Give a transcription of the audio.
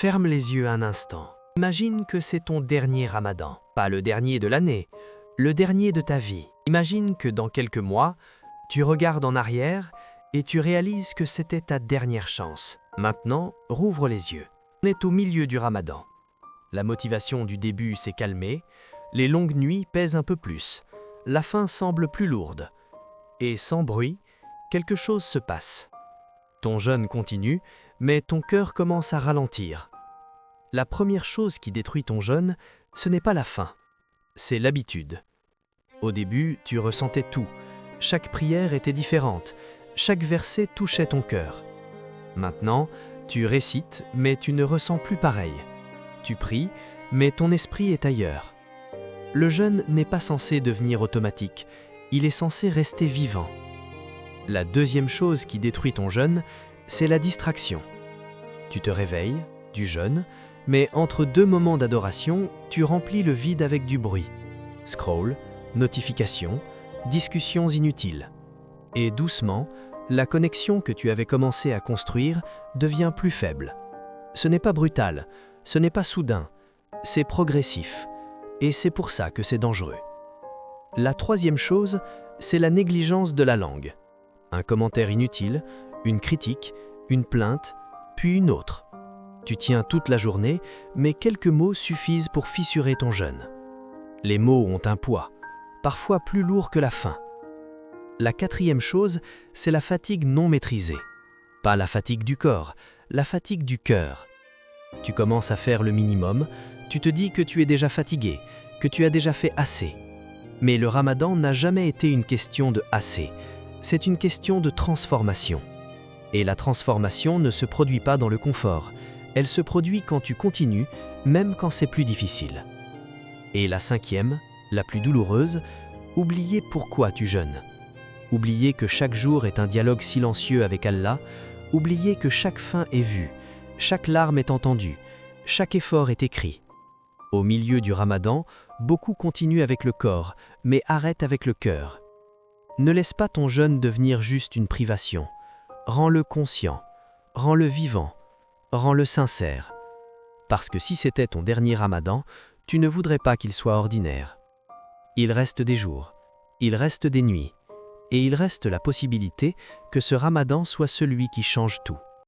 Ferme les yeux un instant. Imagine que c'est ton dernier ramadan. Pas le dernier de l'année, le dernier de ta vie. Imagine que dans quelques mois, tu regardes en arrière et tu réalises que c'était ta dernière chance. Maintenant, rouvre les yeux. On est au milieu du ramadan. La motivation du début s'est calmée, les longues nuits pèsent un peu plus, la faim semble plus lourde. Et sans bruit, quelque chose se passe. Ton jeûne continue, mais ton cœur commence à ralentir. La première chose qui détruit ton jeûne, ce n'est pas la faim, c'est l'habitude. Au début, tu ressentais tout. Chaque prière était différente, chaque verset touchait ton cœur. Maintenant, tu récites, mais tu ne ressens plus pareil. Tu pries, mais ton esprit est ailleurs. Le jeûne n'est pas censé devenir automatique, il est censé rester vivant. La deuxième chose qui détruit ton jeûne, c'est la distraction. Tu te réveilles, du jeûne, mais entre deux moments d'adoration, tu remplis le vide avec du bruit. Scroll, notifications, discussions inutiles. Et doucement, la connexion que tu avais commencé à construire devient plus faible. Ce n'est pas brutal, ce n'est pas soudain, c'est progressif. Et c'est pour ça que c'est dangereux. La troisième chose, c'est la négligence de la langue. Un commentaire inutile, une critique, une plainte, puis une autre. Tu tiens toute la journée, mais quelques mots suffisent pour fissurer ton jeûne. Les mots ont un poids, parfois plus lourd que la faim. La quatrième chose, c'est la fatigue non maîtrisée. Pas la fatigue du corps, la fatigue du cœur. Tu commences à faire le minimum, tu te dis que tu es déjà fatigué, que tu as déjà fait assez. Mais le ramadan n'a jamais été une question de assez, c'est une question de transformation. Et la transformation ne se produit pas dans le confort, elle se produit quand tu continues, même quand c'est plus difficile. Et la cinquième, la plus douloureuse, oublier pourquoi tu jeûnes. Oublier que chaque jour est un dialogue silencieux avec Allah, oublier que chaque faim est vue, chaque larme est entendue, chaque effort est écrit. Au milieu du ramadan, beaucoup continuent avec le corps, mais arrêtent avec le cœur. Ne laisse pas ton jeûne devenir juste une privation. Rends-le conscient, rends-le vivant, rends-le sincère. Parce que si c'était ton dernier ramadan, tu ne voudrais pas qu'il soit ordinaire. Il reste des jours, il reste des nuits, et il reste la possibilité que ce ramadan soit celui qui change tout.